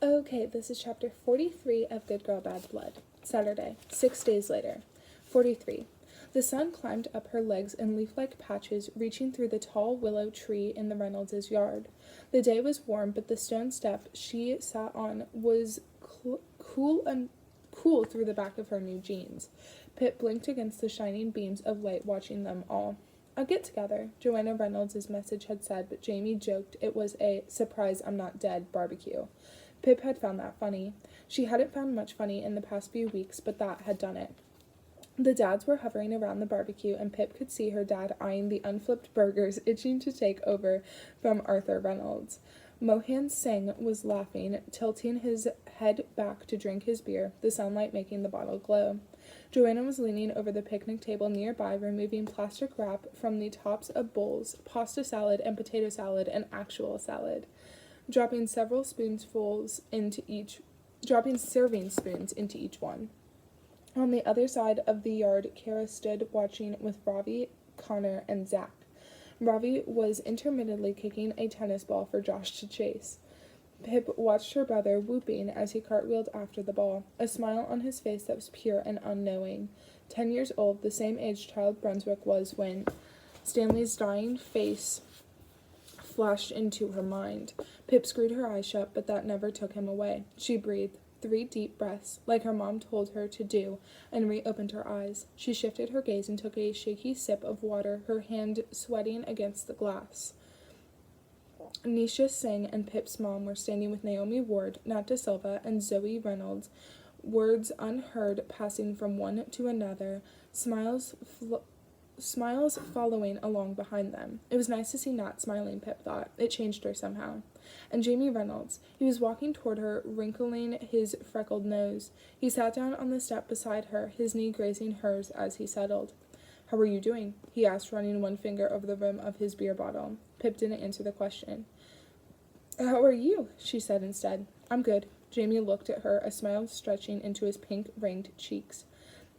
Okay, this is chapter 43 of Good Girl, Bad Blood. Saturday, 6 days later. 43. The sun climbed up her legs in leaf-like patches, reaching through the tall willow tree in the Reynolds' yard. The day was warm, but the stone step she sat on was cool through the back of her new jeans. Pip blinked against the shining beams of light, watching them all. "A get-together," Joanna Reynolds' message had said, but Jamie joked it was a "surprise I'm not dead" barbecue. Pip had found that funny. She hadn't found much funny in the past few weeks, but that had done it. The dads were hovering around the barbecue, and Pip could see her dad eyeing the unflipped burgers, itching to take over from Arthur Reynolds. Mohan Singh was laughing, tilting his head back to drink his beer, the sunlight making the bottle glow. Joanna was leaning over the picnic table nearby, removing plastic wrap from the tops of bowls, pasta salad and potato salad and actual salad, dropping serving spoons into each one. On the other side of the yard, Kara stood watching with Robbie, Connor, and Zach. Robbie was intermittently kicking a tennis ball for Josh to chase. Pip watched her brother whooping as he cartwheeled after the ball, a smile on his face that was pure and unknowing. 10 years old, the same age Child Brunswick was when Stanley's dying face flashed into her mind. Pip screwed her eyes shut, but that never took him away. She breathed 3 deep breaths, like her mom told her to do, and reopened her eyes. She shifted her gaze and took a shaky sip of water, her hand sweating against the glass. Nisha Singh and Pip's mom were standing with Naomi Ward, Nat De Silva, and Zoe Reynolds, words unheard passing from one to another, smiles following along behind them. It was nice to see Nat smiling, Pip thought. It changed her somehow. And Jamie Reynolds. He was walking toward her, wrinkling his freckled nose. He sat down on the step beside her, his knee grazing hers as he settled. "How are you doing?" he asked, running one finger over the rim of his beer bottle. Pip didn't answer the question. "How are you?" she said instead. "I'm good." Jamie looked at her, a smile stretching into his pink-ringed cheeks.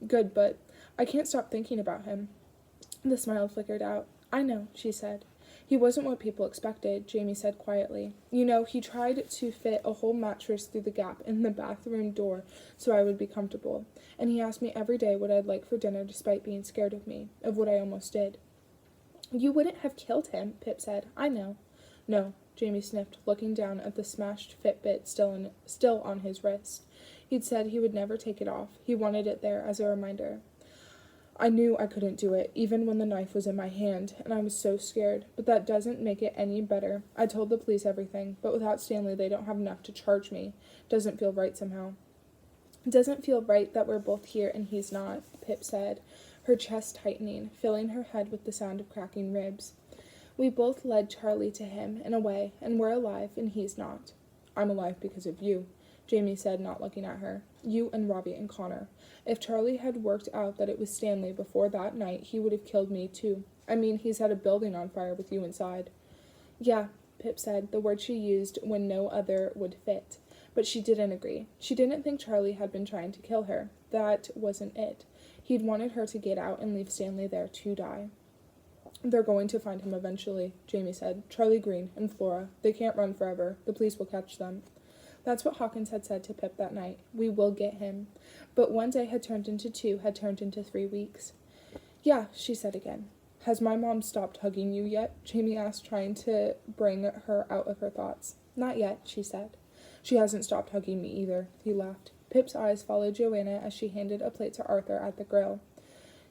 "Good, but I can't stop thinking about him." The smile flickered out. "I know," she said. "He wasn't what people expected," Jamie said quietly. "You know, he tried to fit a whole mattress through the gap in the bathroom door so I would be comfortable. And he asked me every day what I'd like for dinner despite being scared of me, of what I almost did." "You wouldn't have killed him," Pip said. "I know." "No," Jamie sniffed, looking down at the smashed Fitbit still on his wrist. He'd said he would never take it off. He wanted it there as a reminder. "I knew I couldn't do it, even when the knife was in my hand, and I was so scared. But that doesn't make it any better. I told the police everything, but without Stanley they don't have enough to charge me. Doesn't feel right somehow." "It doesn't feel right that we're both here and he's not," Pip said, her chest tightening, filling her head with the sound of cracking ribs. "We both led Charlie to him, in a way, and we're alive, and he's not." "I'm alive because of you," Jamie said, not looking at her. "You and Robbie and Connor. If Charlie had worked out that it was Stanley before that night, he would have killed me, too. I mean, he set a building on fire with you inside." "Yeah," Pip said, the word she used when no other would fit. But she didn't agree. She didn't think Charlie had been trying to kill her. That wasn't it. He'd wanted her to get out and leave Stanley there to die. "They're going to find him eventually," Jamie said. "Charlie Green and Flora. They can't run forever. The police will catch them." That's what Hawkins had said to Pip that night. "We will get him." But one day had turned into 2, had turned into 3 weeks. "Yeah," she said again. "Has my mom stopped hugging you yet?" Jamie asked, trying to bring her out of her thoughts. "Not yet," she said. "She hasn't stopped hugging me either," he laughed. Pip's eyes followed Joanna as she handed a plate to Arthur at the grill.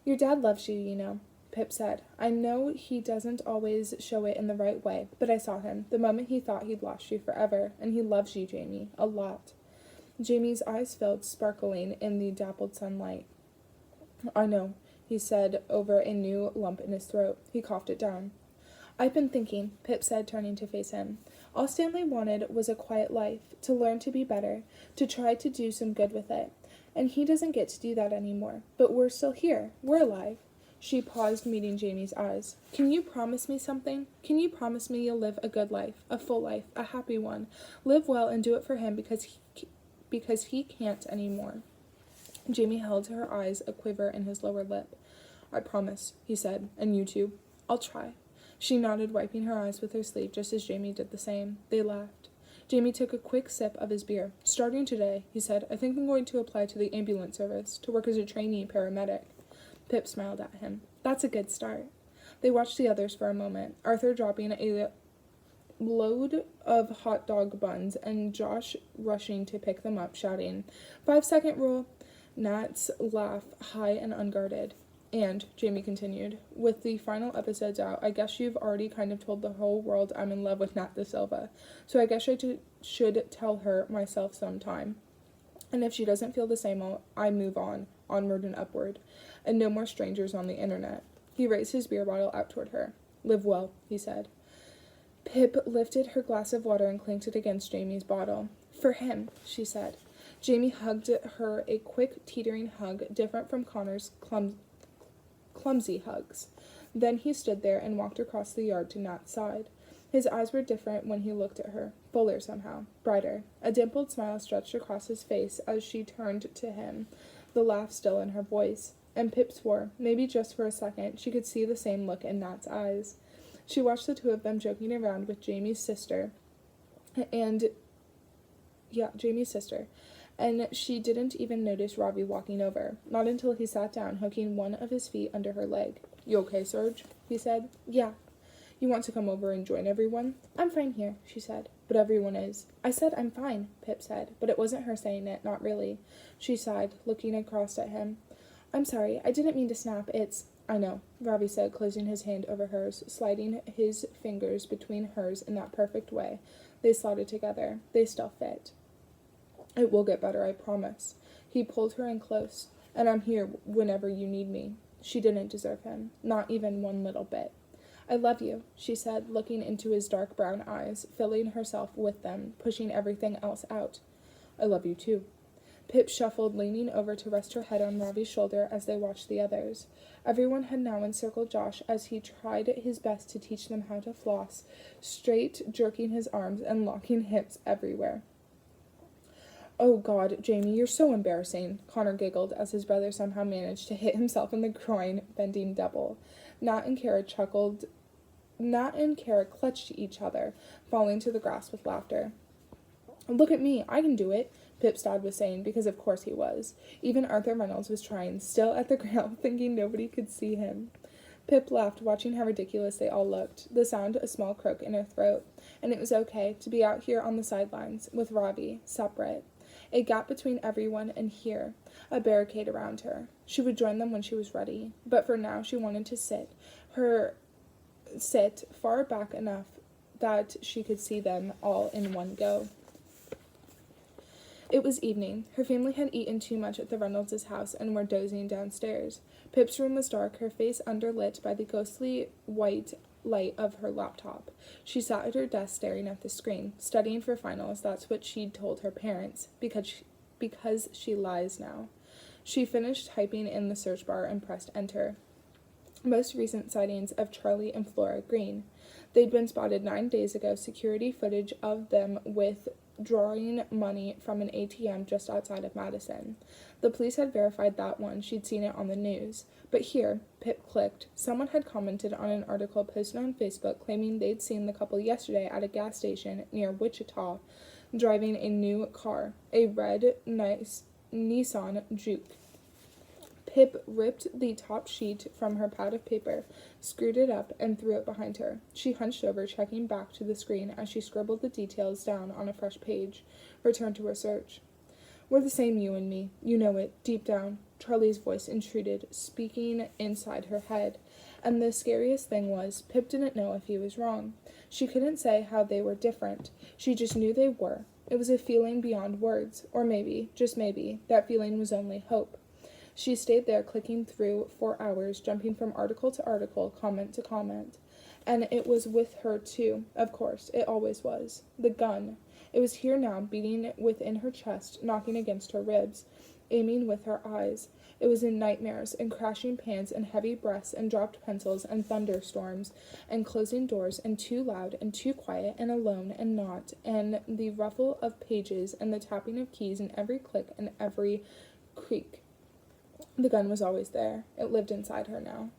"Your dad loves you, you know," Pip said. "I know he doesn't always show it in the right way, but I saw him, the moment he thought he'd lost you forever, and he loves you, Jamie, a lot." Jamie's eyes filled, sparkling in the dappled sunlight. "I know," he said over a new lump in his throat. He coughed it down. "I've been thinking," Pip said, turning to face him. "All Stanley wanted was a quiet life, to learn to be better, to try to do some good with it. And he doesn't get to do that anymore. But we're still here. We're alive." She paused, meeting Jamie's eyes. "Can you promise me something? Can you promise me you'll live a good life, a full life, a happy one? Live well and do it for him because he can't anymore." Jamie held her eyes a quiver in his lower lip. "I promise," he said. "And you too?" "I'll try." She nodded, wiping her eyes with her sleeve just as Jamie did the same. They laughed. Jamie took a quick sip of his beer. "Starting today," he said, "I think I'm going to apply to the ambulance service to work as a trainee paramedic." Pip smiled at him. "That's a good start." They watched the others for a moment, Arthur dropping a load of hot dog buns and Josh rushing to pick them up, shouting, 5-second rule. Nat's laugh, high and unguarded. "And," Jamie continued, "with the final episodes out, I guess you've already kind of told the whole world I'm in love with Nat De Silva, so I guess I should tell her myself sometime. And if she doesn't feel the same, I move on, onward and upward, and no more strangers on the internet." He raised his beer bottle out toward her. "Live well," he said. Pip lifted her glass of water and clanked it against Jamie's bottle. "For him," she said. Jamie hugged her, a quick, teetering hug, different from Connor's clumsy hugs. Then he stood there and walked across the yard to Nat's side. His eyes were different when he looked at her, fuller somehow, brighter. A dimpled smile stretched across his face as she turned to him, the laugh still in her voice. And Pip swore, maybe just for a second, she could see the same look in Nat's eyes. She watched the two of them joking around with Jamie's sister, and she didn't even notice Robbie walking over, not until he sat down, hooking one of his feet under her leg. "You okay, Serge?" he said. "Yeah." "You want to come over and join everyone?" "I'm fine here," she said. "But everyone is." "I said I'm fine," Pip said, but it wasn't her saying it, not really. She sighed, looking across at him. "I'm sorry, I didn't mean to snap, it's—" "I know," Robbie said, closing his hand over hers, sliding his fingers between hers in that perfect way. They slotted together. They still fit. "It will get better, I promise." He pulled her in close. "And I'm here whenever you need me." She didn't deserve him, not even one little bit. "I love you," she said, looking into his dark brown eyes, filling herself with them, pushing everything else out. "I love you too." Pip shuffled, leaning over to rest her head on Robbie's shoulder as they watched the others. Everyone had now encircled Josh as he tried his best to teach them how to floss, straight jerking his arms and locking hips everywhere. "Oh, God, Jamie, you're so embarrassing," Connor giggled as his brother somehow managed to hit himself in the groin, bending double. Nat and Kara clutched each other, falling to the grass with laughter. "Look at me, I can do it," Pip's dad was saying, because of course he was. Even Arthur Reynolds was trying, still at the ground, thinking nobody could see him. Pip laughed, watching how ridiculous they all looked, the sound a small croak in her throat. And it was okay to be out here on the sidelines, with Robbie, separate. A gap between everyone and here, a barricade around her. She would join them when she was ready, but for now she wanted to sit far back enough that she could see them all in one go. It was evening. Her family had eaten too much at the Reynolds' house and were dozing downstairs. Pip's room was dark, her face underlit by the ghostly white light of her laptop. She sat at her desk staring at the screen, studying for finals. That's what she'd told her parents, because she lies now. She finished typing in the search bar and pressed enter. Most recent sightings of Charlie and Flora Green. They'd been spotted 9 days ago, security footage of them withdrawing money from an ATM just outside of Madison. The police had verified that one, she'd seen it on the news. But here, Pip clicked, someone had commented on an article posted on Facebook claiming they'd seen the couple yesterday at a gas station near Wichita, driving a new car, a red, nice Nissan Juke. Pip ripped the top sheet from her pad of paper, screwed it up, and threw it behind her. She hunched over, checking back to the screen as she scribbled the details down on a fresh page, returned to her search. "We're the same, you and me. You know it, deep down," Charlie's voice intruded, speaking inside her head. And the scariest thing was, Pip didn't know if he was wrong. She couldn't say how they were different. She just knew they were. It was a feeling beyond words, or maybe, just maybe, that feeling was only hope. She stayed there clicking through for hours, jumping from article to article, comment to comment. And it was with her, too. Of course, it always was. The gun. It was here now, beating within her chest, knocking against her ribs, aiming with her eyes. It was in nightmares, and crashing pans, and heavy breaths, and dropped pencils, and thunderstorms, and closing doors, and too loud, and too quiet, and alone, and not, and the ruffle of pages, and the tapping of keys, and every click, and every creak. The gun was always there. It lived inside her now.